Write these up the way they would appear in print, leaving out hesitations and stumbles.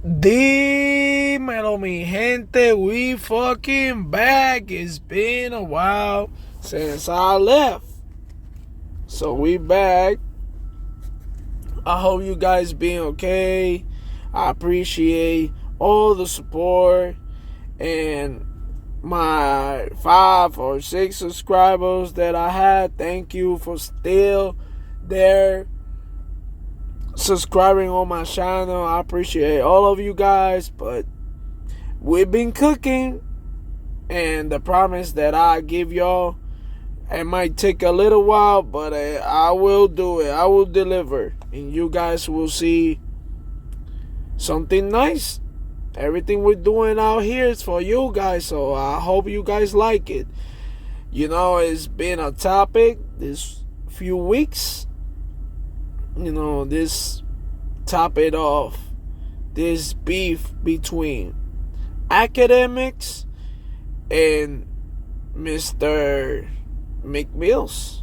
Dímelo, mi gente, we fucking back. It's been a while since I left. So we back. I hope you guys been okay. I appreciate all the support and my 5 or 6 subscribers that I had. Thank you for still there subscribing on my channel. I appreciate all of you guys, but we've been cooking, and the promise that I give y'all, it might take a little while, but I will do it. I will deliver, and you guys will see something nice. Everything we're doing out here is for you guys, so I hope you guys like it. You know, it's been a topic this few weeks. You know, this topic of this beef between Academics and Mr. Meek Mills.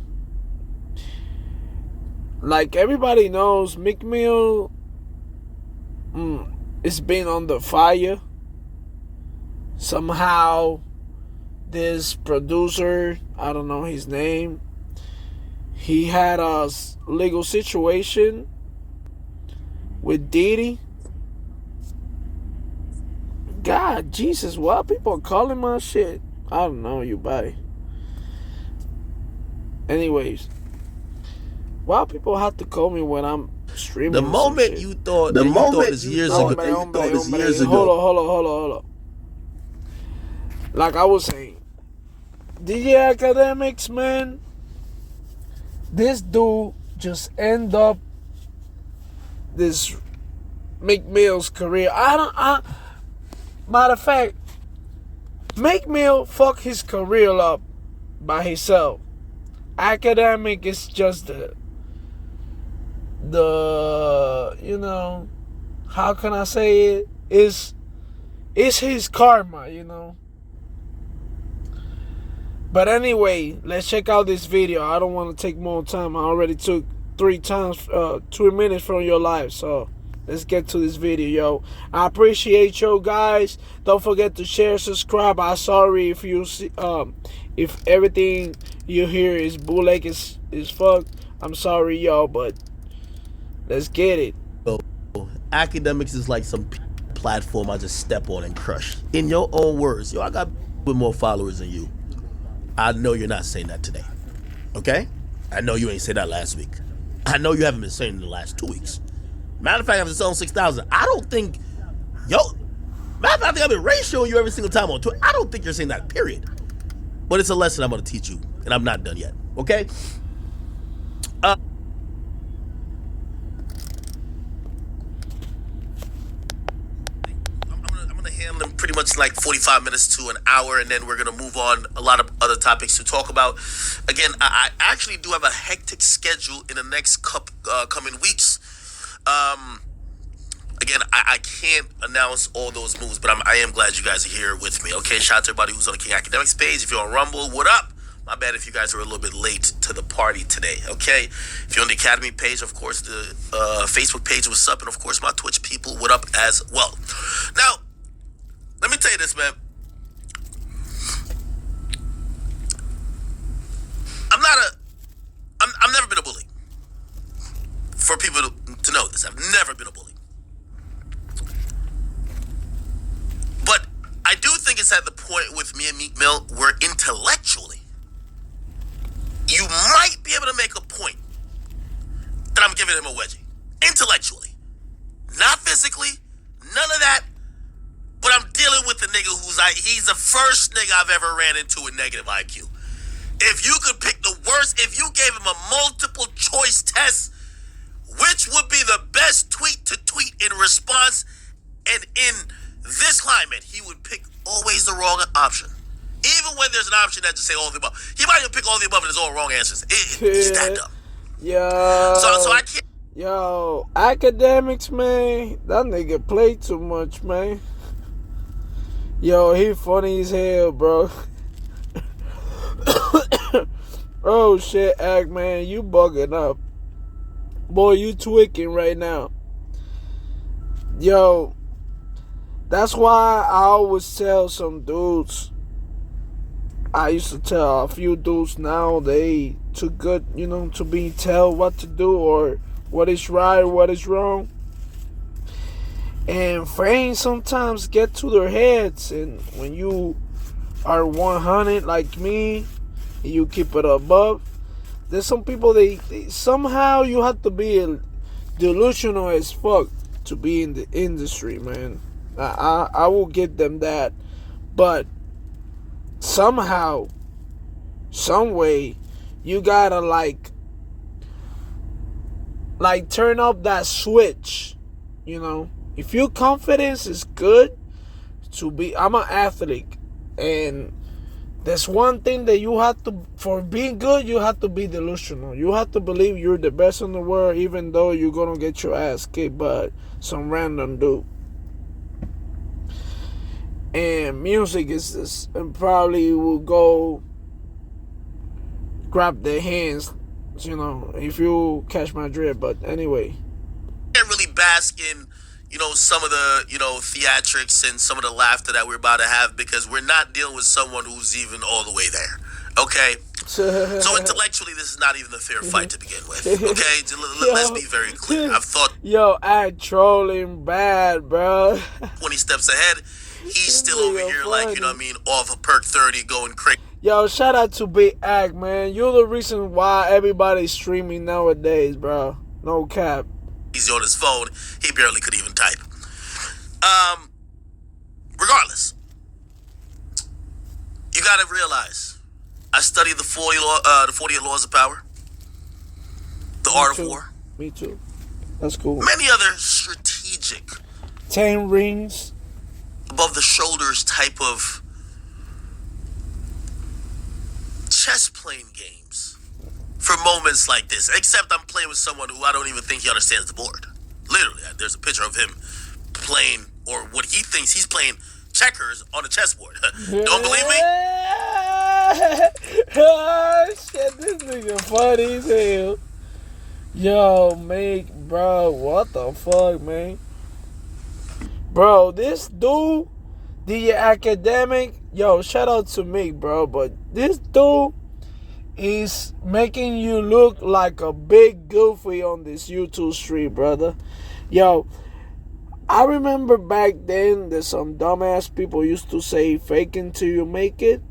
Like everybody knows, Meek Mill is been under fire. Somehow, this producer, I don't know his name, he had a legal situation with Diddy. God, Jesus, why people calling my shit? I don't know, you buddy. Anyways, why people have to call me when I'm streaming? The moment you thought this years ago. Hold on. Like I was saying, DJ Academics, man, this dude just end up this Meek Mill's career. Matter of fact, Meek Mill fuck his career up by himself. Academic is just the you know, how can I say it? It's his karma, you know. But anyway, let's check out this video. I don't want to take more time. I already took 3 minutes from your life. So let's get to this video, yo. I appreciate you guys. Don't forget to share, subscribe. I'm sorry if you see, if everything you hear is bootleg is fuck. I'm sorry, yo, but let's get it. Academics is like some platform I just step on and crush. In your own words, yo, I got more followers than you. I know you're not saying that today, okay? I know you ain't said that last week. I know you haven't been saying it in the last 2 weeks. Matter of fact, I've been selling 6,000. I don't think, matter of fact, I think I've been ratioing you every single time on Twitter. I don't think you're saying that, period. But it's a lesson I'm going to teach you, and I'm not done yet, okay? Pretty much like 45 minutes to an hour, and then we're going to move on a lot of other topics to talk about. Again, I actually do have a hectic schedule in the next coming weeks. Again, I can't announce all those moves, but I am glad you guys are here with me. Okay, shout out to everybody who's on the King Academics page. If you're on Rumble, what up? My bad if you guys are a little bit late to the party today, okay? If you're on the Academy page, of course, the Facebook page, what's up? And of course, my Twitch people, what up as well. Now, let me tell you this, man. I've never been a bully. For people to know this, I've never been a bully. But I do think it's at the point with me and Meek Mill where intellectually, you might be able to make a point that I'm giving him a wedgie. Intellectually. Not physically. None of that. But I'm dealing with the nigga he's the first nigga I've ever ran into with negative IQ. If you could pick the worst, if you gave him a multiple choice test, which would be the best tweet to tweet in response, and in this climate, he would pick always the wrong option. Even when there's an option that just say all of the above. He might even pick all of the above and it's all wrong answers. He's that dumb. Yo. So I can't. Yo, Academics, man. That nigga play too much, man. Yo, he funny as hell, bro. Oh shit, Act, man, you bugging up. Boy, you tweaking right now. Yo, That's why I always tell some dudes. I used to tell a few dudes now they too good, to be tell what to do or what is right, what is wrong. And friends sometimes get to their heads, and when you are 100 like me, and you keep it above, there's some people they somehow you have to be delusional as fuck to be in the industry, man. I will give them that, but somehow, some way, you gotta like turn up that switch, If your confidence is good to be, I'm an athlete, and there's one thing that you have to, for being good, you have to be delusional. You have to believe you're the best in the world, even though you're gonna get your ass kicked by some random dude. And music is this, and probably will go grab their hands, if you catch my drift. But anyway, Can't really bask in, some of the, theatrics and some of the laughter that we're about to have, because we're not dealing with someone who's even all the way there. Okay? So intellectually, this is not even a fair fight to begin with. Okay? Let's be very clear. I've thought I trolling bad, bro. 20 steps ahead. He's still over here, funny. Off a perk 30 going crazy. Yo, shout out to Big Act, man. You're the reason why everybody's streaming nowadays, bro. No cap. He's on his phone. He barely could even type. Regardless, you gotta realize, I studied the 48 laws of power, the art of war. Me too. That's cool. Many other strategic, 10 rings, above the shoulders type of chess playing games for moments like this. Except I'm playing with someone who I don't even think he understands the board. Literally, there's a picture of him playing, or what he thinks he's playing, checkers on a chessboard. Don't believe me? Oh, shit, this nigga funny as hell. Yo, Meek, bro, what the fuck, man? Bro, this dude, the Akademic, yo, shout out to Meek, bro, but this dude is making you look like a big goofy on this YouTube street, brother. Yo, I remember back then that some dumbass people used to say fake until you make it.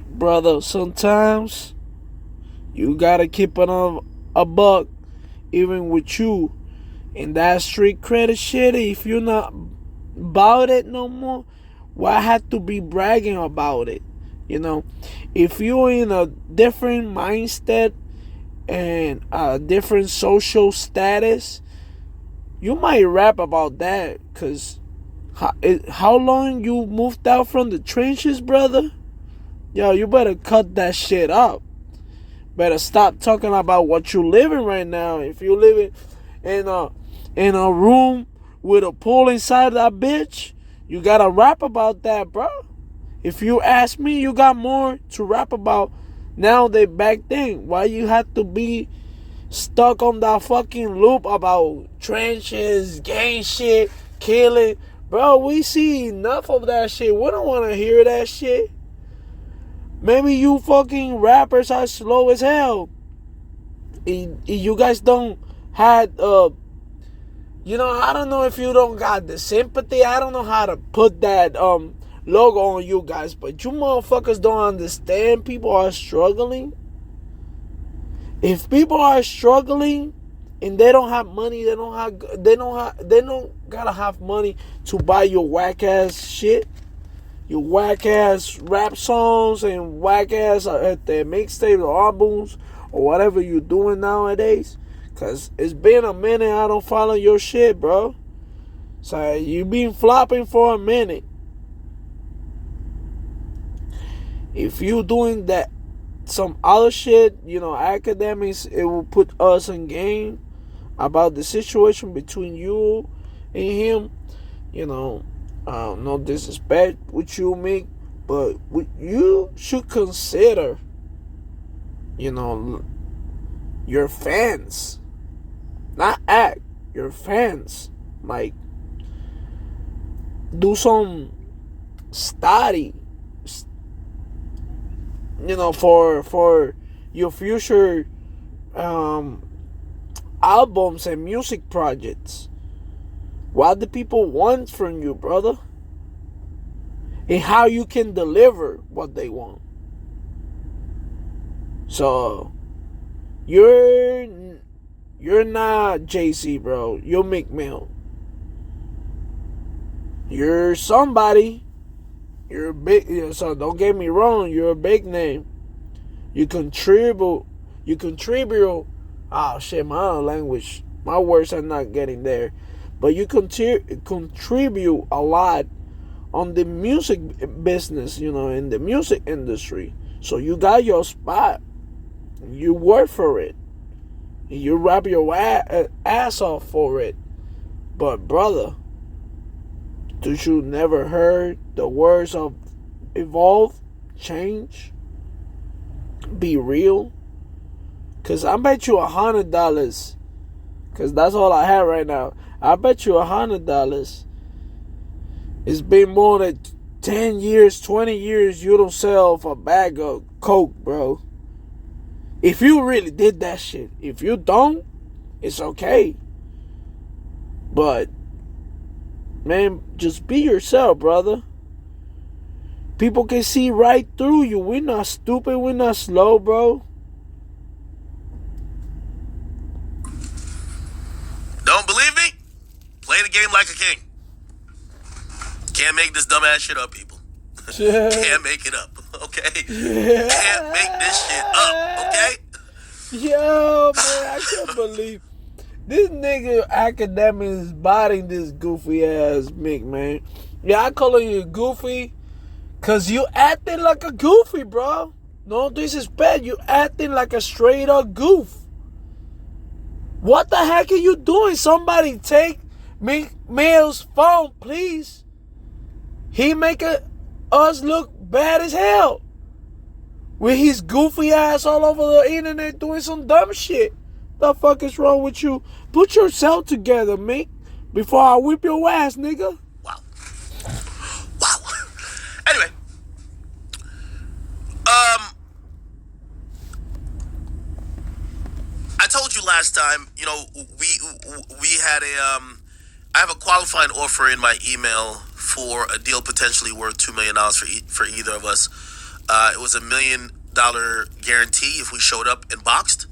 Brother, sometimes you gotta keep it on a buck, even with you. And that street credit shit, if you're not about it no more, why have to be bragging about it? If you're in a different mindset and a different social status, you might rap about that. Because how long you moved out from the trenches, brother? Yo, you better cut that shit up. Better stop talking about what you living right now. If you living in a room with a pool inside that bitch, you gotta rap about that, bro. If you ask me, you got more to rap about now than back then. Why you have to be stuck on that fucking loop about trenches, gang shit, killing? Bro, we see enough of that shit. We don't want to hear that shit. Maybe you fucking rappers are slow as hell. You guys don't had I don't know if you don't got the sympathy. I don't know how to put that logo on you guys, but you motherfuckers don't understand people are struggling. If people are struggling and they don't have money, they don't gotta have money to buy your whack ass shit, your whack ass rap songs and whack ass at the mixtape or albums or whatever you're doing nowadays. Cause it's been a minute I don't follow your shit, bro. So you been flopping for a minute. If you doing that some other shit, academics, it will put us in game about the situation between you and him. No disrespect with you, Meek, but you should consider, your fans. Not act, your fans. Like, do some study, for your future albums and music projects. What the people want from you, brother, and how you can deliver what they want. So you're not Jay-Z, bro. You're Meek Mill. You're somebody. You're big. So don't get me wrong. You're a big name. You contribute. Oh shit, my own language. My words are not getting there. But you contribute a lot on the music business, in the music industry. So you got your spot. You work for it. You rap your ass off for it. But brother, did you never heard the words of evolve, change, be real? Cause I bet you $100. Cause that's all I have right now. I bet you $100. It's been more than 10 years, 20 years you don't sell a bag of Coke, bro. If you really did that shit. If you don't, it's okay. But, man, just be yourself, brother. People can see right through you. We're not stupid. We're not slow, bro. Don't believe me? Play the game like a king. Can't make this dumbass shit up, people. Yeah. Can't make it up, okay? Yeah. Can't make this shit up, okay? Yo, man, I can't believe this nigga Akademic is biting this goofy ass Meek, man. Yeah, I call you goofy because you acting like a goofy, bro. No disrespect, you acting like a straight up goof. What the heck are you doing? Somebody take Meek Mill's phone, please. He make us look bad as hell with his goofy ass all over the internet doing some dumb shit. The fuck is wrong with you? Put yourself together, Meek, before I whip your ass, nigga. Wow. Anyway, I told you last time, we had I have a qualifying offer in my email for a deal potentially worth $2 million for either of us. It was $1 million guarantee if we showed up and boxed.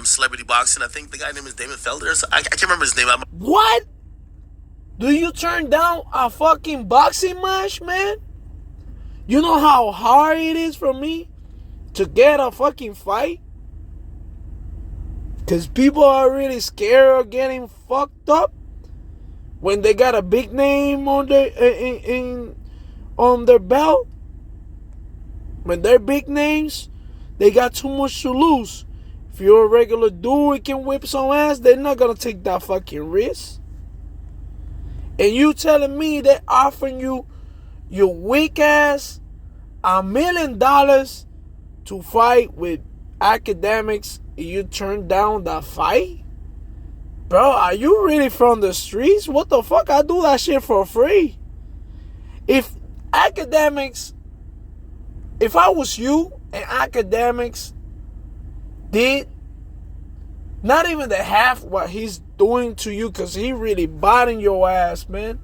Celebrity boxing. I think the guy name is Damon Felder. I can't remember his name. What? Do you turn down a fucking boxing match, man? You know how hard it is for me to get a fucking fight? Because people are really scared of getting fucked up when they got a big name on their belt. When they're big names, they got too much to lose. If you're a regular dude, it can whip some ass. They're not gonna take that fucking risk. And you telling me they're offering you your weak ass $1 million to fight with Academics, and you turn down that fight? Bro, are you really from the streets? What the fuck? I do that shit for free. If I was you and Academics did not even the half what he's doing to you, because he really biting your ass, man,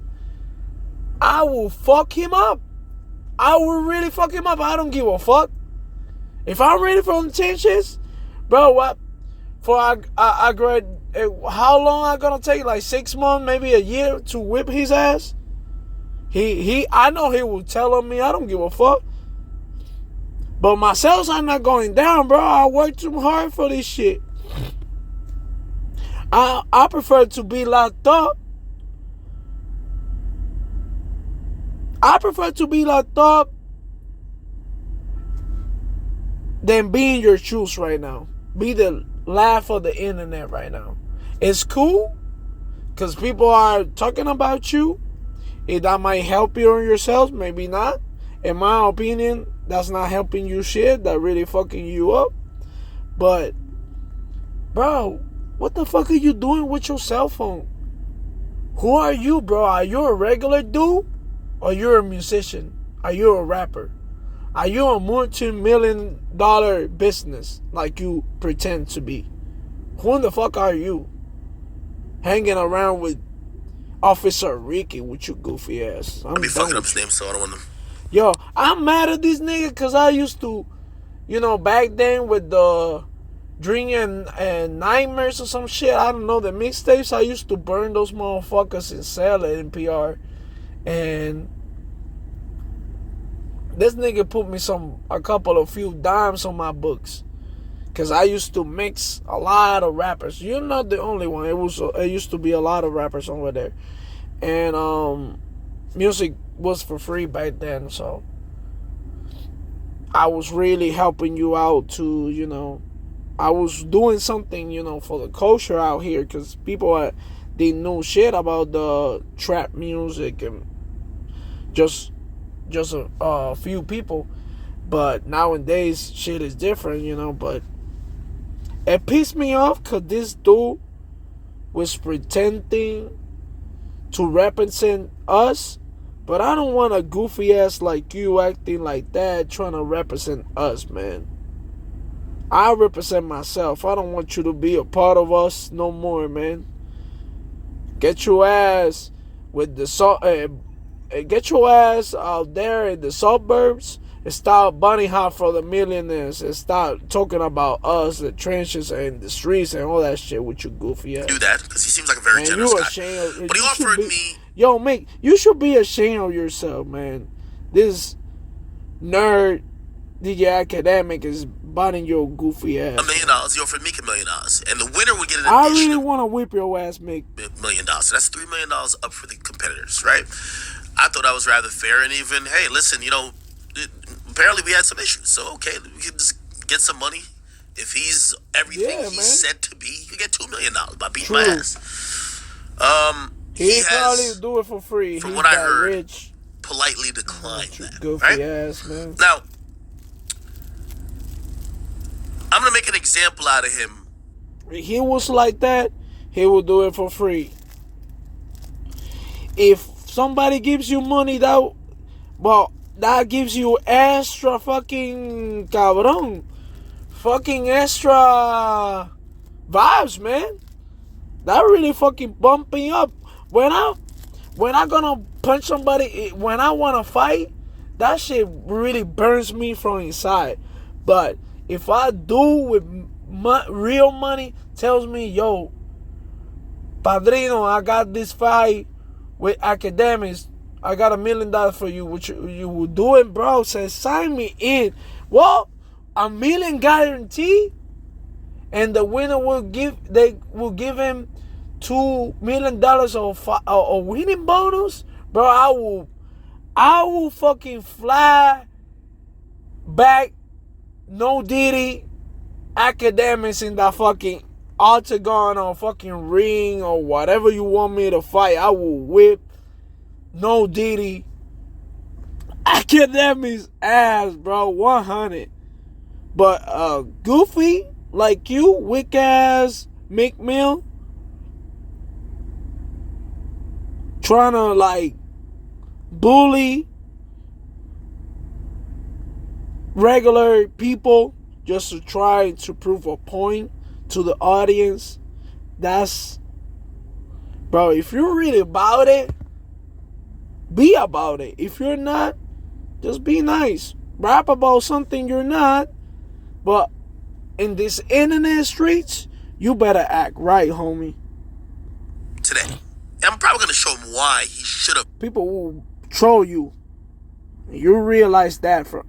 I will fuck him up. I will really fuck him up. I don't give a fuck. If I'm ready for the changes, bro, what? For I grade, how long I gonna take? Like 6 months, maybe a year to whip his ass? I know he will tell on me. I don't give a fuck. But my sales are not going down, bro. I work too hard for this shit. I prefer to be locked up. I prefer to be locked up than be in your shoes right now. Be the laugh of the internet right now. It's cool because people are talking about you. If that might help you on yourself, maybe not. In my opinion, that's not helping you shit. That really fucking you up. But, bro, what the fuck are you doing with your cell phone? Who are you, bro? Are you a regular dude? Are you a musician? Are you a rapper? Are you a multi-million-dollar business like you pretend to be? Who the fuck are you? Hanging around with Officer Ricky with your goofy ass. I'll be fucking up his name, so I don't want to. Yo, I'm mad at this nigga because I used to, back then with the Dream and Nightmares or some shit, I don't know, the mixtapes, I used to burn those motherfuckers and sell it in PR. And this nigga put me a few dimes on my books. Because I used to mix a lot of rappers. You're not the only one. It used to be a lot of rappers over there. And music was for free back then. So I was really helping you out to, I was doing something, for the culture out here. Because people didn't know shit about the trap music. And just a few people. But nowadays, shit is different, but it pissed me off because this dude was pretending to represent us, but I don't want a goofy ass like you acting like that trying to represent us, man. I represent myself. I don't want you to be a part of us no more, man. Get your ass get your ass out there in the suburbs and start bunny hop for the millionaires and start talking about us, the trenches and the streets and all that shit with you goofy ass. Do that because he seems like a very generous guy. But he offered me. Yo, Meek, you should be ashamed of yourself, man. This nerd DJ Akademic is buying your goofy ass. $1 million. He offered Meek $1 million, and the winner would get an I really want to whip your ass, Meek. $1 million. So that's $3 million up for the competitors, right? I thought that was rather fair, and even, hey, listen, apparently we had some issues, so okay, we can just get some money. If he's everything he's said to be, you can get $2 million by beating my ass. He probably do it for free. From what I heard, politely declined that. Goofy right? Ass, man. Now, I'm gonna make an example out of him. If he was like that, he would do it for free. If somebody gives you money that gives you extra fucking cabrón, fucking extra vibes, man. That really fucking bump me up. When I gonna punch somebody, when I wanna fight, that shit really burns me from inside. But if I do with real money, tells me, yo, Padrino, I got this fight with Academics. I got $1 million for you, which you will do it, bro. Says sign me in. Well, $1 million guarantee, and the winner will give him $2 million of a winning bonus, bro. I will fucking fly back, no Diddy, Academics in that fucking octagon or fucking ring or whatever you want me to fight. I will whip no Diddy Academics ass, bro. 100. But goofy like you, wick ass Meek Mill, trying to like bully regular people just to try to prove a point to the audience. That's, bro, if you're really about it, be about it. If you're not, just be nice. Rap about something you're not. But in this internet streets, you better act right, homie. Today. And I'm probably going to show him why he should have. People will troll you. You realize that from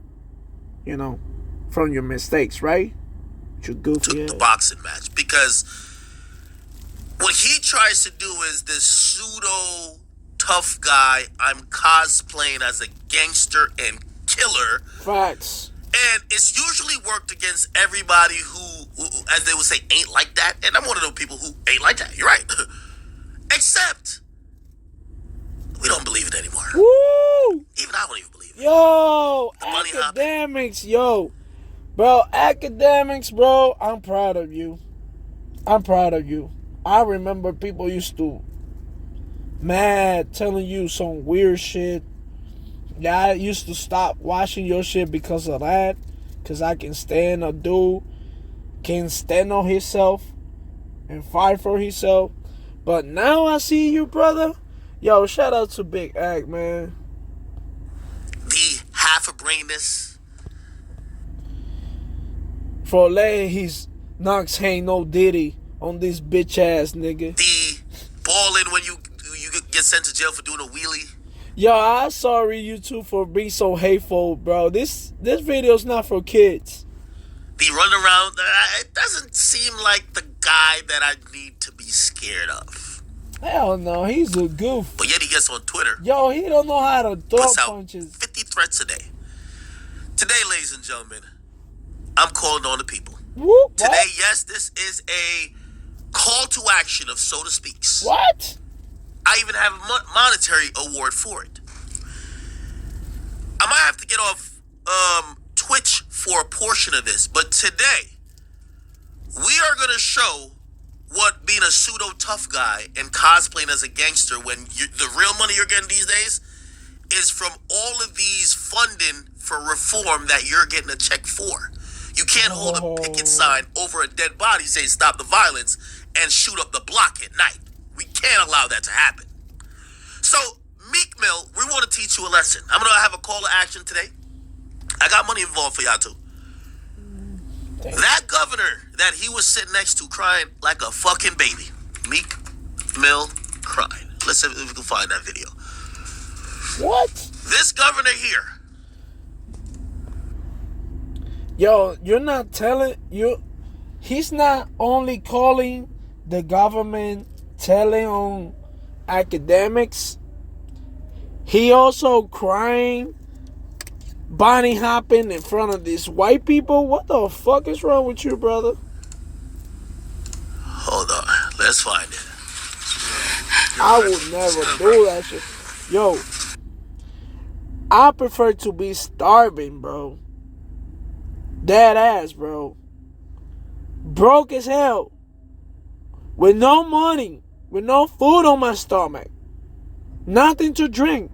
your mistakes, right? You goofy ass. The boxing match. Because what he tries to do is this pseudo tough guy. I'm cosplaying as a gangster and killer. Facts. And it's usually worked against everybody who, as they would say, ain't like that. And I'm one of those people who ain't like that. You're right. Except, we don't believe it anymore. Woo! Even I don't even believe it. Yo, Academics, yo. Bro, Academics, bro, I'm proud of you. I'm proud of you. I remember people used to mad telling you some weird shit Yeah, I used to stop watching your shit because of that. Because I can stand a dude, can stand on himself and fight for himself. But now I see you, brother. Yo, shout out to Big Act, man. The half a brainness. For letting his Knox hang no Diddy on this bitch ass nigga. The balling when you get sent to jail for doing a wheelie. Yo, I'm sorry you two for being so hateful, bro. This video's not for kids. The run around, it doesn't seem like the guy that I need to be scared of. Hell no, he's a goof. But yet he gets on Twitter. Yo, he don't know how to throw puts out punches. 50 threats a day. Today, ladies and gentlemen, I'm calling on the people. Whoop, Today, what? yes, this is a call to action of So to Speaks. What? I even have a monetary award for it. I might have to get off Twitch for a portion of this, but today we are going to show what being a pseudo tough guy and cosplaying as a gangster when the real money you're getting these days is from all of these funding for reform that you're getting a check for. You can't hold a picket sign over a dead body saying stop the violence and shoot up the block at night. We can't allow that to happen. So, Meek Mill, we want to teach you a lesson. I'm going to have a call to action today. I got money involved for y'all too. That governor that he was sitting next to crying like a fucking baby. Meek Mill crying. Let's see if we can find that video. What? This governor here. Yo, you're not telling you. He's not only calling the government telling on academics. He also crying, bunny hopping in front of these white people. What the fuck is wrong with you, brother? Hold on, let's find it. I would never do that shit. Yo, I prefer to be starving, bro. Dead ass, bro. Broke as hell. With no money. With no food on my stomach. Nothing to drink.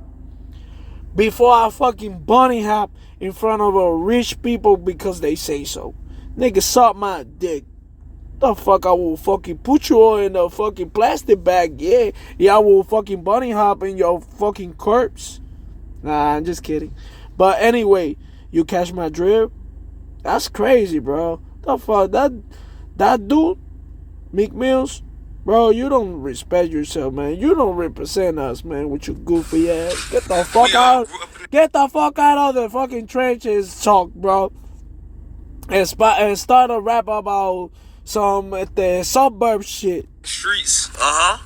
Before I fucking bunny hop in front of a rich people because they say so. Nigga, suck my dick. The fuck, I will fucking put you all in a fucking plastic bag. Yeah, I will fucking bunny hop in your fucking corpse. Nah, I'm just kidding. But anyway, you catch my drift? That's crazy, bro. The fuck, that dude, Meek Mills, bro, you don't respect yourself, man. You don't represent us, man, with your goofy ass. Get the fuck out. Get the fuck out of the fucking trenches, talk, bro. And start a rap about some the suburb shit. Streets. Uh-huh.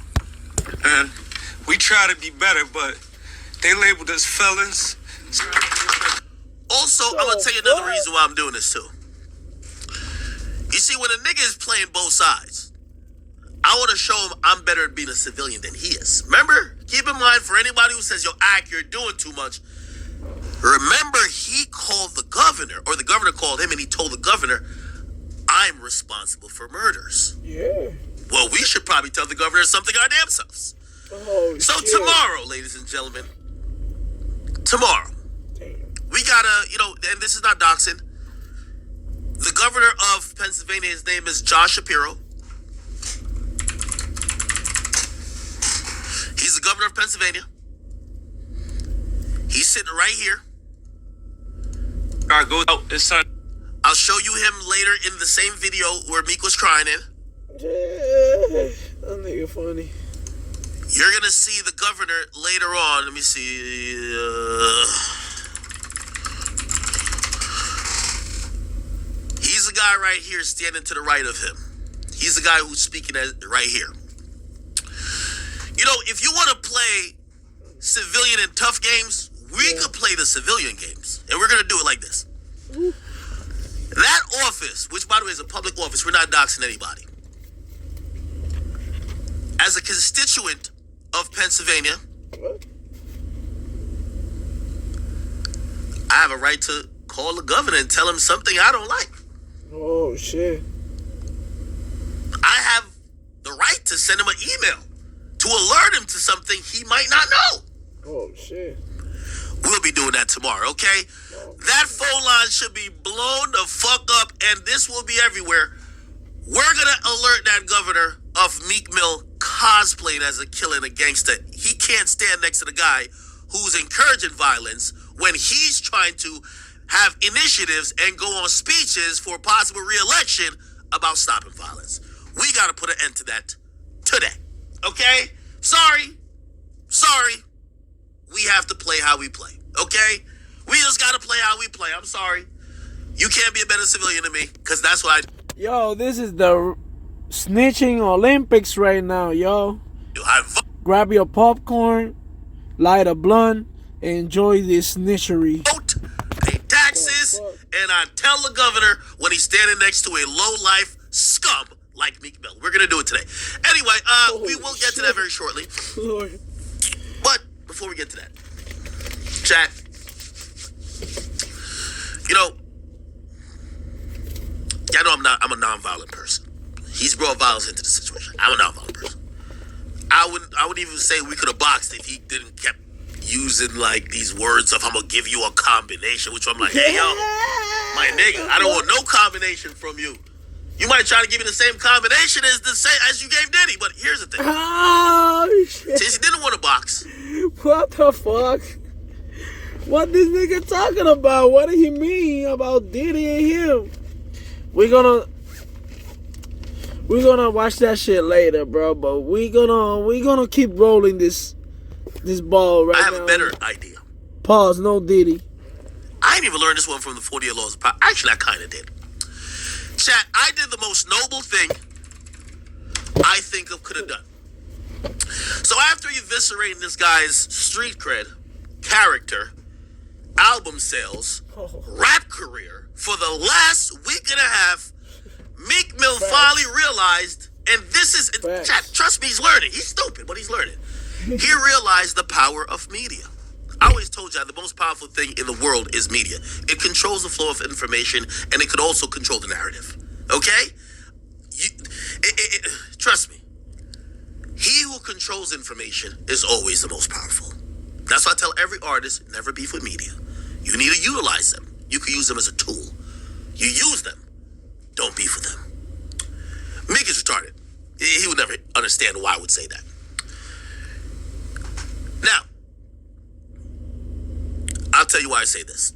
And we try to be better, but they labeled us felons. Also, I'm going to tell you another reason why I'm doing this too. You see, when a nigga is playing both sides, I want to show him I'm better at being a civilian than he is. Remember? Keep in mind, for anybody who says, yo, Ak, you're doing too much. Remember, he called the governor, or the governor called him, and he told the governor, I'm responsible for murders. Yeah. Well, we should probably tell the governor something our damn selves. Oh, So shit. tomorrow, ladies and gentlemen, tomorrow, Damn. we gotta, and this is not doxing. The governor of Pennsylvania, his name is Josh Shapiro. He's the governor of Pennsylvania. He's sitting right here. I go out this time. I'll show you him later in the same video where Meek was crying in. That nigga funny. You're gonna see the governor later on. Let me see. He's the guy right here standing to the right of him. He's the guy who's speaking right here. If you want to play civilian and tough games, we could play the civilian games. And we're going to do it like this. That office, which by the way is a public office, we're not doxing anybody. As a constituent of Pennsylvania, I have a right to call the governor and tell him something I don't like. Oh, shit. I have the right to send him an email to alert him to something he might not know. Oh, shit. We'll be doing that tomorrow, okay? That phone line should be blown the fuck up, and this will be everywhere. We're gonna alert that governor of Meek Mill cosplaying as a killer and a gangster. He can't stand next to the guy who's encouraging violence when he's trying to have initiatives and go on speeches for possible re-election about stopping violence. We gotta put an end to that today, okay? Sorry. We have to play how we play, okay? We just gotta play how we play. I'm sorry. You can't be a better civilian than me, because that's what I do. Yo, this is the snitching Olympics right now, yo. Grab your popcorn, light a blunt, and enjoy this snitchery. Vote, pay taxes, and I tell the governor when he's standing next to a low-life scum like Meek Mill. We're gonna do it today. Anyway, we will get to that very shortly. Lord. But before we get to that, chat, you know, y'all know I'm a non-violent person. He's brought violence into the situation. I'm a non-violent person. I wouldn't even say we could have boxed if he didn't kept using like these words of I'm gonna give you a combination, which I'm like, hey yo, my nigga, I don't want no combination from you. You might try to give me the same combination as you gave Diddy, but here's the thing. Oh, shit. Since he didn't want to box. What the fuck? What this nigga talking about? What did he mean about Diddy and him? We're gonna watch that shit later, bro. But we gonna keep rolling this ball right now. I have a better idea. Pause. No Diddy. I didn't even learn this one from the 48 Laws of Power. Actually, I kind of did. Chat, I did the most noble thing I think of could have done. So after eviscerating this guy's street cred, character, album sales, rap career for the last week and a half, Meek Mill finally realized, and this is, chat, trust me, he's learning. He's stupid, but he's learning. He realized the power of media. I always told you the most powerful thing in the world is media. It controls the flow of information, and it could also control the narrative. Okay? Trust me. He who controls information is always the most powerful. That's why I tell every artist, never beef with media. You need to utilize them. You can use them as a tool. You use them. Don't beef with them. Meek is retarded. He would never understand why I would say that. Now, I'll tell you why I say this.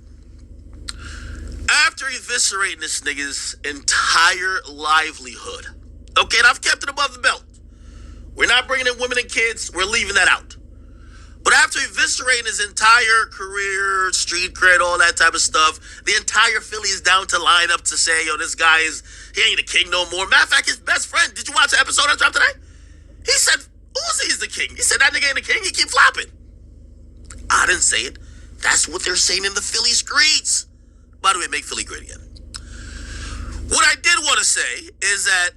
After eviscerating this nigga's entire livelihood, okay, and I've kept it above the belt. We're not bringing in women and kids. We're leaving that out. But after eviscerating his entire career, street cred, all that type of stuff, the entire Philly is down to line up to say, yo, this guy he ain't a king no more. Matter of fact, his best friend, did you watch the episode I dropped today? He said, Uzi's the king. He said, that nigga ain't the king. He keep flopping. I didn't say it. That's what they're saying in the Philly streets. By the way, make Philly great again. What I did want to say is that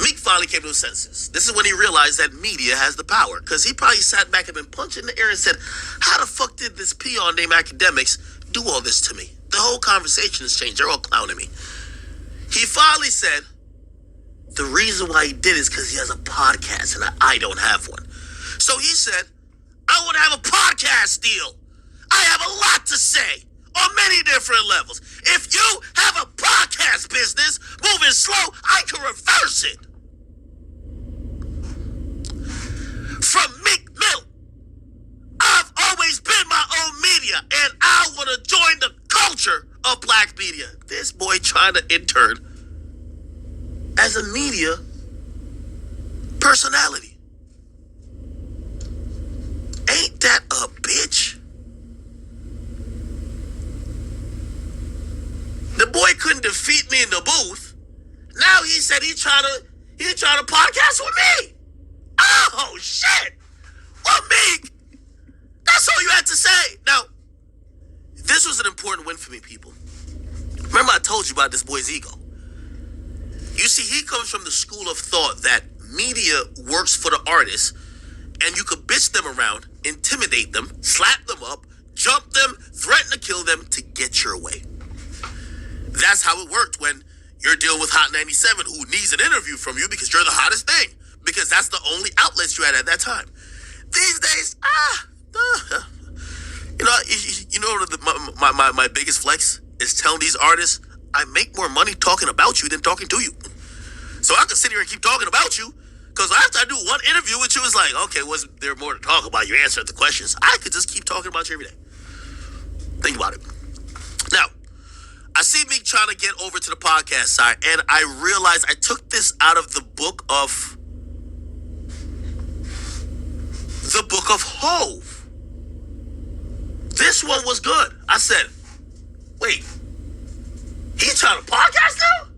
Meek finally came to his senses. This is when he realized that media has the power. Because he probably sat back and been punched in the air and said, how the fuck did this peon named Akademics do all this to me? The whole conversation has changed. They're all clowning me. He finally said, the reason why he did is because he has a podcast and I don't have one. So he said, I want to have a podcast deal. I have a lot to say on many different levels. If you have a podcast business moving slow, I can reverse it. From Meek Mill, I've always been my own media, and I want to join the culture of black media. This boy trying to intern as a media personality. Ain't that a bitch? The boy couldn't defeat me in the booth. Now he said he trying to podcast with me. Oh shit! Well, Meek, that's all you had to say. Now, this was an important win for me, people. Remember I told you about this boy's ego. You see, he comes from the school of thought that media works for the artists, and you could bitch them around, intimidate them, slap them up, jump them, threaten to kill them to get your way. That's how it worked when you're dealing with Hot 97, who needs an interview from you because you're the hottest thing, because that's the only outlets you had at that time. These days, my biggest flex is telling these artists I make more money talking about you than talking to you. So I can sit here and keep talking about you, because after I do one interview with you, it's like, okay, was there more to talk about? You answered the questions. I could just keep talking about you every day. Think about it. Now, I see Meek trying to get over to the podcast side, and I realized I took this out of the book of Hove. This one was good. I said, wait, he's trying to podcast now?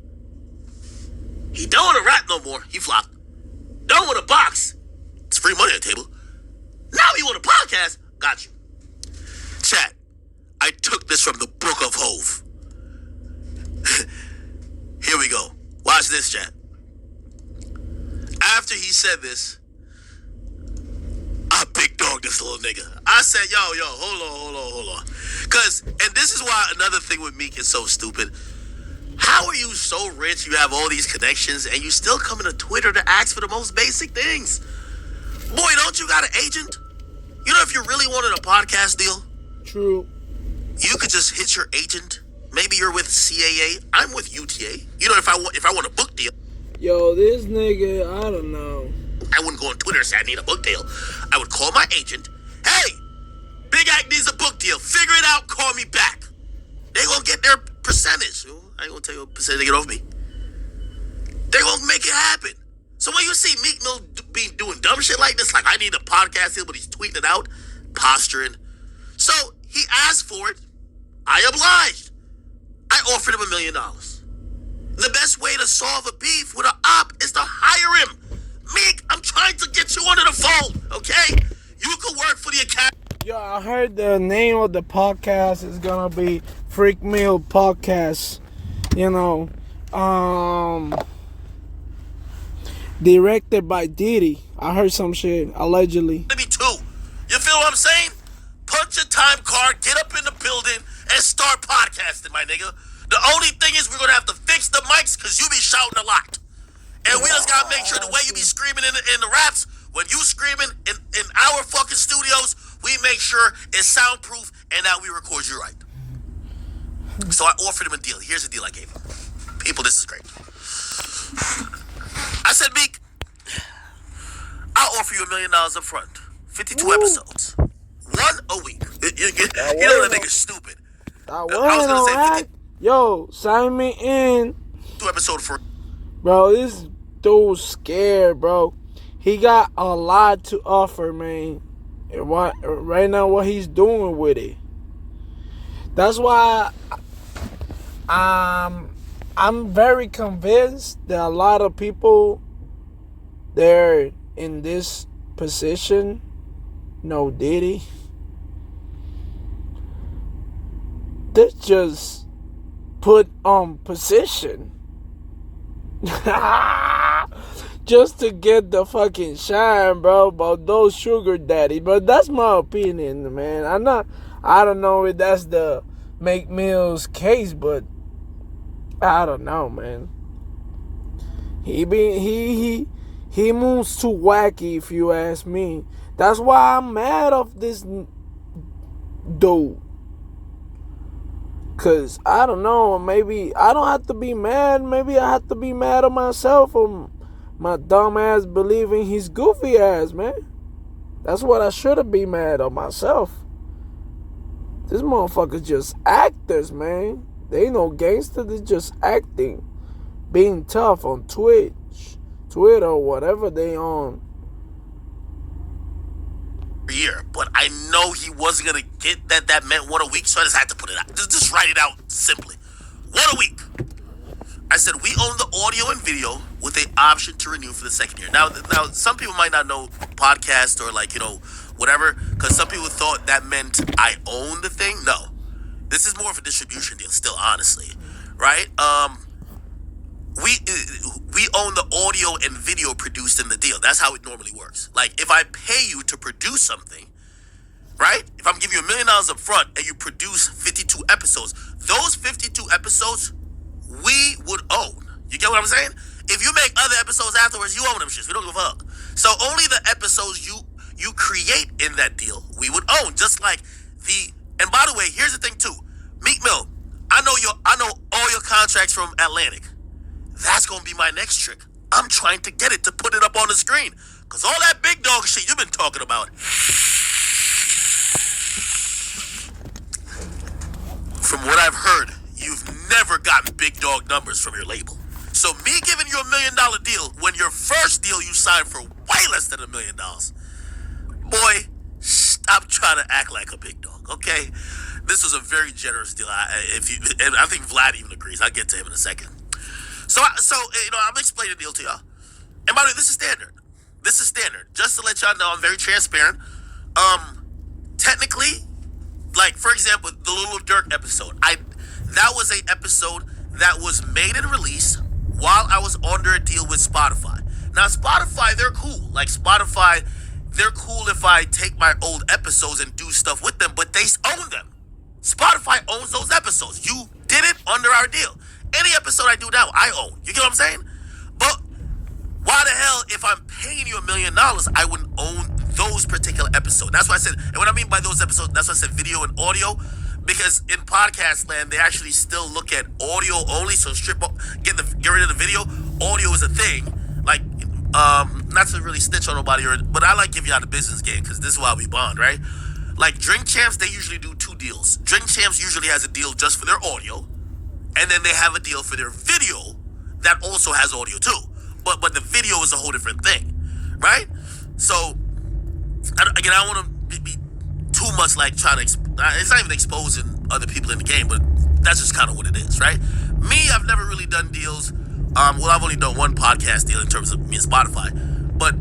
He don't want to rap no more. He flopped. Don't want to box. It's free money on the table. Now he want to podcast. Got you. Chat, I took this from the book of Hove. Here we go. Watch this, chat. After he said this, I big dog this little nigga. I said, yo, hold on. Cause, and this is why another thing with Meek is so stupid. How are you so rich, you have all these connections, and you still come into Twitter to ask for the most basic things? Boy, don't you got an agent? You know, if you really wanted a podcast deal, True. you could just hit your agent. Maybe you're with CAA. I'm with UTA. You know, if I want a book deal, Yo, this nigga, I don't know. I wouldn't go on Twitter and say I need a book deal. I would call my agent. Hey, Big Act needs a book deal. Figure it out. Call me back. They gonna get their percentage. I ain't gonna tell you what percentage they get off me. They gonna make it happen. So when you see Meek Mill be doing dumb shit like this, like I need a podcast deal, but he's tweeting it out, posturing. So he asked for it. I obliged. I offered him $1 million. The best way to solve a beef with an op is to hire him. Meek, I'm trying to get you under the phone, okay? You could work for the Academy. Yo, I heard the name of the podcast is gonna be Freak Meal Podcast. You know, directed by Diddy. I heard some shit, allegedly. Me too. You feel what I'm saying? Punch a time card, get up in the building, and start podcasting, my nigga. The only thing is we're gonna have to fix the mics because you be shouting a lot. And we just gotta make sure the way you be screaming in the raps, when you screaming in our fucking studios, we make sure it's soundproof and that we record you right. So I offered him a deal. Here's the deal I gave him. People, this is great. I said, Meek, I'll offer you $1 million up front. 52 episodes. One a week. You know that nigga's stupid. I was gonna say 50. Yo, sign me in. 2 episode for. Bro, this dude's scared, bro. He got a lot to offer, man. And right now, what he's doing with it. That's why I'm very convinced that a lot of people, they're in this position, no Diddy. They just put on position. Just to get the fucking shine, bro, about those sugar daddy. But that's my opinion, man. I don't know if that's the Meek Mill's case, but I don't know, man. He moves too wacky, if you ask me. That's why I'm mad of this dude. Cause I don't know, maybe I don't have to be mad. Maybe I have to be mad at myself for my dumb ass believing he's goofy ass, man. That's what I should have been mad at myself. This motherfuckers just actors, man. They ain't no gangster, they just acting. Being tough on Twitch, Twitter, whatever they on. Year, but I know he wasn't gonna get that meant one a week, so I just had to put it out. Just write it out simply. One a week. I said we own the audio and video with the option to renew for the second year. Now, some people might not know podcast or whatever, because some people thought that meant I own the thing. No, this is more of a distribution deal. Still, honestly, right? We own the audio and video produced in the deal. That's how it normally works. Like, if I pay you to produce something, right? If I'm giving you $1 million up front and you produce 52 episodes, those 52 episodes we would own. You get what I'm saying? If you make other episodes afterwards, you own them shits. We don't give a fuck. So only the episodes you create in that deal we would own. Just like and by the way, here's the thing too. Meek Mill, I know all your contracts from Atlantic. That's gonna be my next trick. I'm trying to get it to put it up on the screen. Cause all that big dog shit you've been talking about. From what I've heard, you've never gotten big dog numbers from your label. So me giving you $1 million deal when your first deal you signed for way less than $1 million. Boy, stop trying to act like a big dog, okay? This was a very generous deal. And I think Vlad even agrees. I'll get to him in a second. So I'm explaining the deal to y'all. And by the way, this is standard. This is standard. Just to let y'all know, I'm very transparent. Technically, like for example, the Lil Durk episode. That was an episode that was made and released while I was under a deal with Spotify. Now Spotify, they're cool. Like Spotify, they're cool if I take my old episodes and do stuff with them, but they own them. Spotify owns those episodes. You did it under our deal. Any episode I do now, I own. You get what I'm saying? But why the hell, if I'm paying you $1 million, I wouldn't own those particular episodes? That's why I said, and what I mean by those episodes, that's why I said video and audio, because in podcast land, they actually still look at audio only. So get rid of the video. Audio is a thing. Like, not to really snitch on nobody, but I like giving y'all the business game because this is why we bond, right? Like Drink Champs, they usually do 2 deals. Drink Champs usually has a deal just for their audio, and then they have a deal for their video that also has audio too. But the video is a whole different thing, right? So, I don't want to be too much like trying to, it's not even exposing other people in the game, but that's just kind of what it is, right? Me, I've never really done deals. I've only done one podcast deal in terms of me and Spotify, but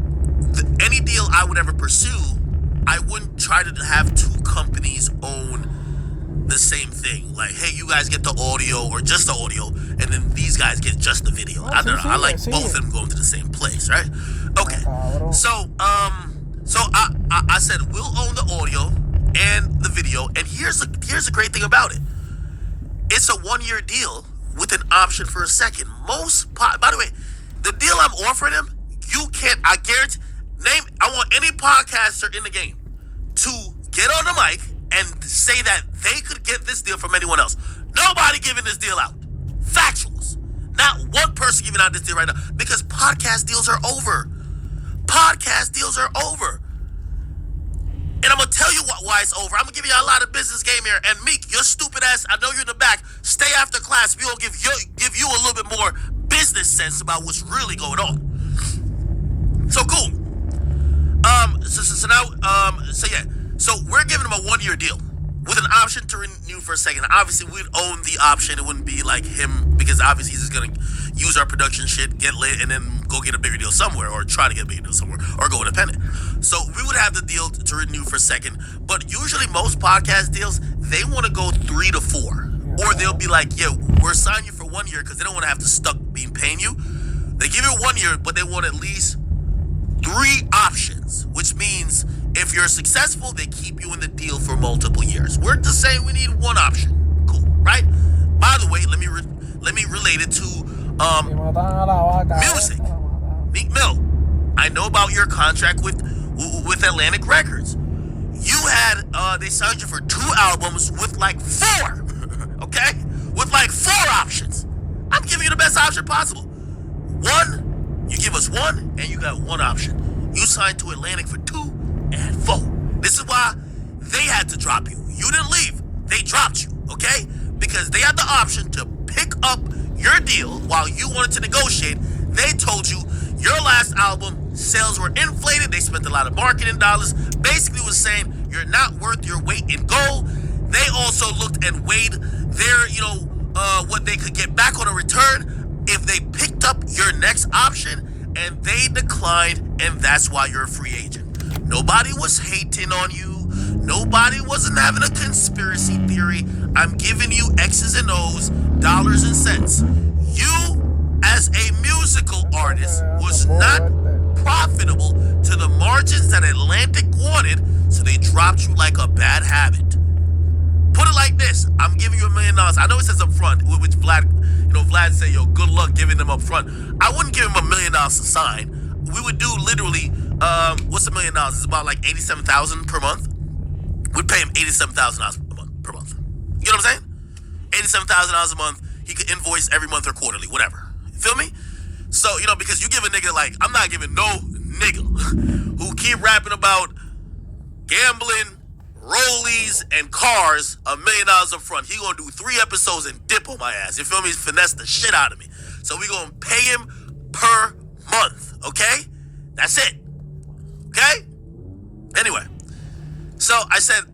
any deal I would ever pursue, I wouldn't try to have 2 companies own the same thing. Like, hey, you guys get the audio or just the audio, and then these guys get just the video. I don't know. I like both of them going to the same place, right? Okay. So I said we'll own the audio and the video, and here's the great thing about it. It's a 1-year deal with an option for a second. By the way, the deal I'm offering them, you can't. I guarantee. I want any podcaster in the game to get on the mic and say that they could get this deal from anyone else. Nobody giving this deal out. Factuals. Not one person giving out this deal right now because podcast deals are over. Podcast deals are over. And I'm going to tell you why it's over. I'm going to give you a lot of business game here. And Meek, your stupid ass, I know you're in the back. Stay after class. We'll give you a little bit more business sense about what's really going on. So cool. So we're giving him a 1-year deal with an option to renew for a second. Obviously, we'd own the option. It wouldn't be like him because obviously he's just going to use our production shit, get lit, and then go get a bigger deal somewhere or try to get a bigger deal somewhere or go independent. So we would have the deal to renew for a second. But usually most podcast deals, they want to go 3 to 4. Or they'll be like, yeah, we're signing you for 1 year because they don't want to have to stuck being paying you. They give you 1 year, but they want at least 3 options, which means if you're successful, they keep you in the deal for multiple years. We're just saying we need 1 option. Cool, right? By the way, let me relate it to music. Meek Mill, I know about your contract with Atlantic Records. You had they signed you for 2 albums with like 4, okay? With like 4 options. I'm giving you the best option possible. 1, you give us 1, and you got 1 option. You signed to Atlantic for 2 and 4. This is why they had to drop you. You didn't leave. They dropped you, okay? Because they had the option to pick up your deal while you wanted to negotiate. They told you your last album sales were inflated. They spent a lot of marketing dollars. Basically was saying you're not worth your weight in gold. They also looked and weighed their, what they could get back on a return if they picked up your next option, and they declined, and that's why you're a free agent. Nobody was hating on you. Nobody wasn't having a conspiracy theory. I'm giving you X's and O's, dollars and cents. You, as a musical artist, was not profitable to the margins that Atlantic wanted, so they dropped you like a bad habit. Put it like this: I'm giving you $1 million. I know it says up front, which Vlad said, yo, good luck giving them up front. I wouldn't give him $1 million to sign. We would do literally, what's $1 million? It's about like $87,000 per month. We'd pay him $87,000 per month. You know what I'm saying? $87,000 a month. He could invoice every month or quarterly, whatever. You feel me? So, because you give a nigga like, I'm not giving no nigga who keep rapping about gambling, rollies, and cars $1 million up front. He gonna do 3 episodes and dip on my ass. You feel me? Finesse the shit out of me. So we gonna pay him per month, okay? That's it. Okay? Anyway, so I said,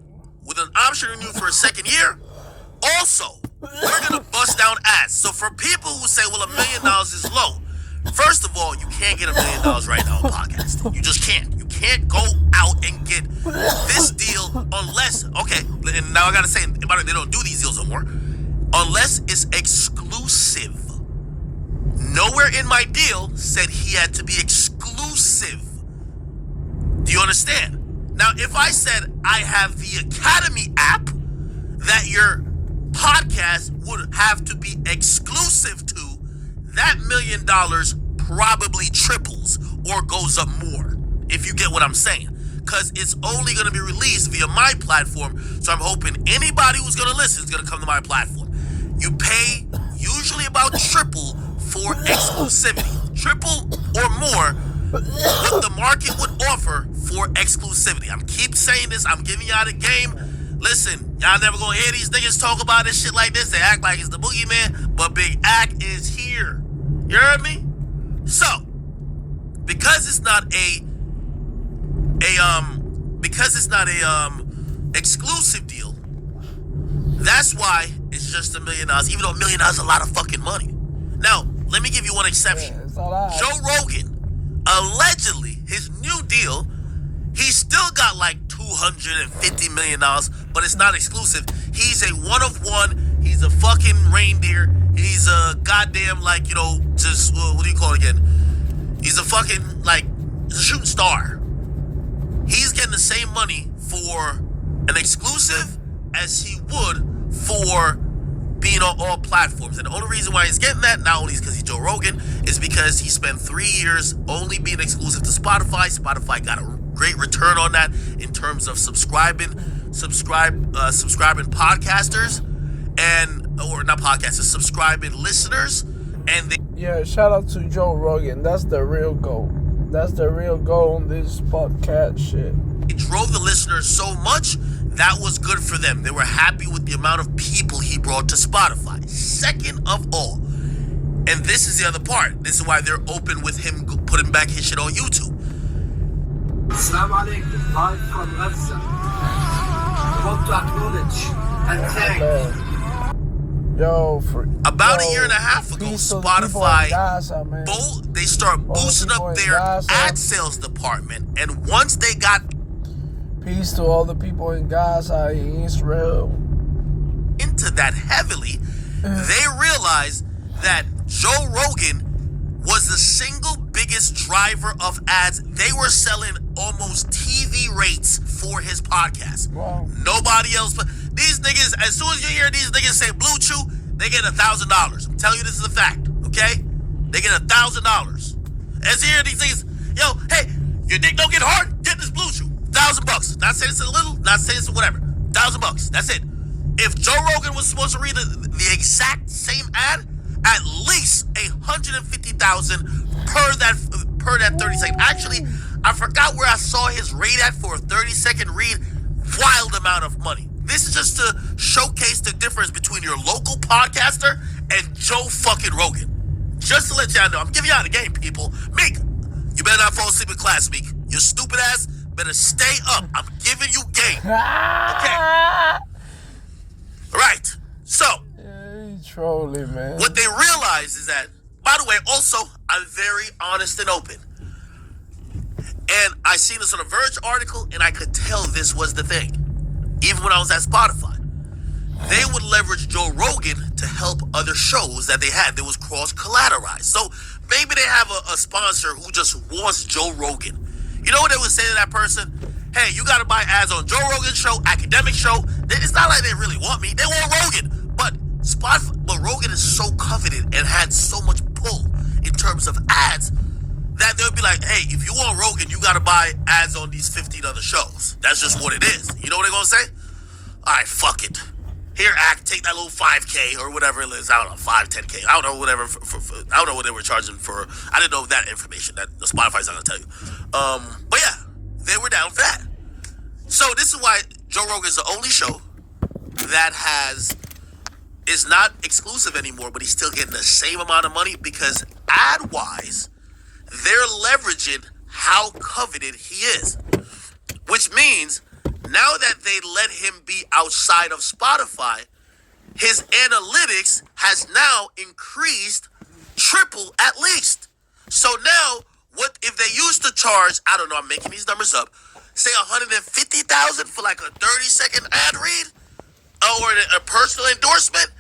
with an option renewed for a second year, also, we're gonna bust down ads. So for people who say, well, $1 million is low, first of all, you can't get $1 million right now on podcast. You just can't. You can't go out and get this deal unless, okay, and now I gotta say, they don't do these deals no more, unless it's exclusive. Nowhere in my deal said he had to be exclusive. Do you understand? Now, if I said I have the Academy app that your podcast would have to be exclusive to, that $1 million probably triples or goes up more, if you get what I'm saying. Because it's only going to be released via my platform, so I'm hoping anybody who's going to listen is going to come to my platform. You pay usually about triple for exclusivity. Triple or more what the market would offer for exclusivity. I'm keep saying this. I'm giving y'all the game. Listen, y'all never gonna hear these niggas talk about this shit like this. They act like it's the boogeyman, but Big Ack is here. You heard me? So, because it's not a exclusive deal, that's why it's just $1 million. Even though $1 million is a lot of fucking money. Now, let me give you one exception. Joe Rogan, allegedly, his new deal, he still got like $250 million, but it's not exclusive. He's a one of one. He's a fucking reindeer. He's a goddamn, what do you call it again? He's a fucking, he's a shooting star. He's getting the same money for an exclusive as he would for being on all platforms. And the only reason why he's getting that, not only is because he's Joe Rogan, is because he spent 3 years only being exclusive to Spotify. Spotify got a great return on that in terms of subscribing podcasters subscribing listeners. And shout out to Joe Rogan. That's the real goal. That's the real goal on this podcast shit. It drove the listeners so much, that was good for them. They were happy with the amount of people he brought to Spotify. Second of all, and this is the other part, this is why they're open with him putting back his shit on YouTube. Assalamu alaikum, live from Gaza. I want to acknowledge and thank about a year and a half ago, Spotify, they start boosting up their ad sales department, and once they got peace to all the people in Gaza, in Israel, into that heavily, they realized that Joe Rogan was the single biggest driver of ads. They were selling almost TV rates for his podcast. Wow. Nobody else. But these niggas, as soon as you hear these niggas say Blue Chew, they get $1,000. I'm telling you, this is a fact, okay? They get $1,000. As you hear these niggas, yo, hey, your dick don't get hard? Get this Blue Chew. $1,000. Not saying it's a little, not saying it's whatever. $1,000. That's it. If Joe Rogan was supposed to read the exact same ad, at least $150,000 per that 30 second. Actually, I forgot where I saw his rate at for a 30-second read. Wild amount of money. This is just to showcase the difference between your local podcaster and Joe fucking Rogan. Just to let y'all know, I'm giving y'all the game, people. Meek, you better not fall asleep in class, Meek. Your stupid ass better stay up. I'm giving you game. Okay. Right. So, trolling, man. What they realize is that, by the way, also, I'm very honest and open. And I seen this on a Verge article, and I could tell this was the thing. Even when I was at Spotify. They would leverage Joe Rogan to help other shows that they had. They was cross-collateralized. So maybe they have a sponsor who just wants Joe Rogan. You know what they would say to that person? Hey, you got to buy ads on Joe Rogan's show, Academic show. It's not like they really want me. They want Rogan. But Rogan is so coveted and had so much pull in terms of ads that they'll be like, hey, if you want Rogan, you got to buy ads on these 15 other shows. That's just what it is. You know what they're going to say? All right, fuck it. Here, take that little 5K or whatever it is. I don't know, 5, 10K. I don't know, whatever. I don't know what they were charging for. I didn't know that information. That the Spotify's not gonna tell you. But yeah, they were down for that. So this is why Joe Rogan is the only show that is not exclusive anymore, but he's still getting the same amount of money because ad-wise, they're leveraging how coveted he is. Which means now that they let him be outside of Spotify, his analytics has now increased triple at least. So now, what if they used to charge, I don't know, I'm making these numbers up, say $150,000 for like a 30-second ad read or a personal endorsement,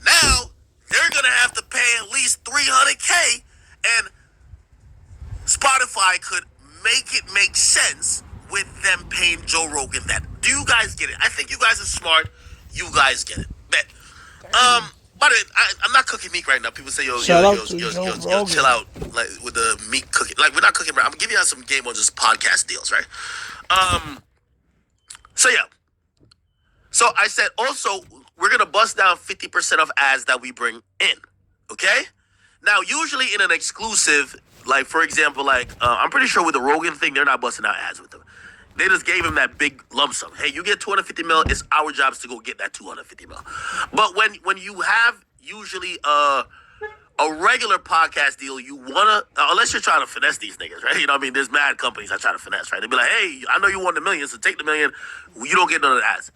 now they're going to have to pay at least $300K, and Spotify could make it make sense with them paying Joe Rogan that. Do you guys get it? I think you guys are smart. You guys get it. Bet. By the way, I'm not cooking Meek right now. People say, yo, chill out, like with the Meek cooking. Like, we're not cooking, bro. I'm giving you some Game on just podcast deals, right? So yeah. So I said also we're gonna bust down 50% of ads that we bring in. Okay? Now, usually in an exclusive, like for example, like I'm pretty sure with the Rogan thing, they're not busting out ads with them. They just gave him that big lump sum. Hey, you get 250 mil. It's our jobs to go get that 250 mil. But when you have usually a regular podcast deal, you wanna, unless you're trying to finesse these niggas, right? You know what I mean? There's mad companies that try to finesse, right? They be like, hey, I know you want the million, so take the million. You don't get none of the ads.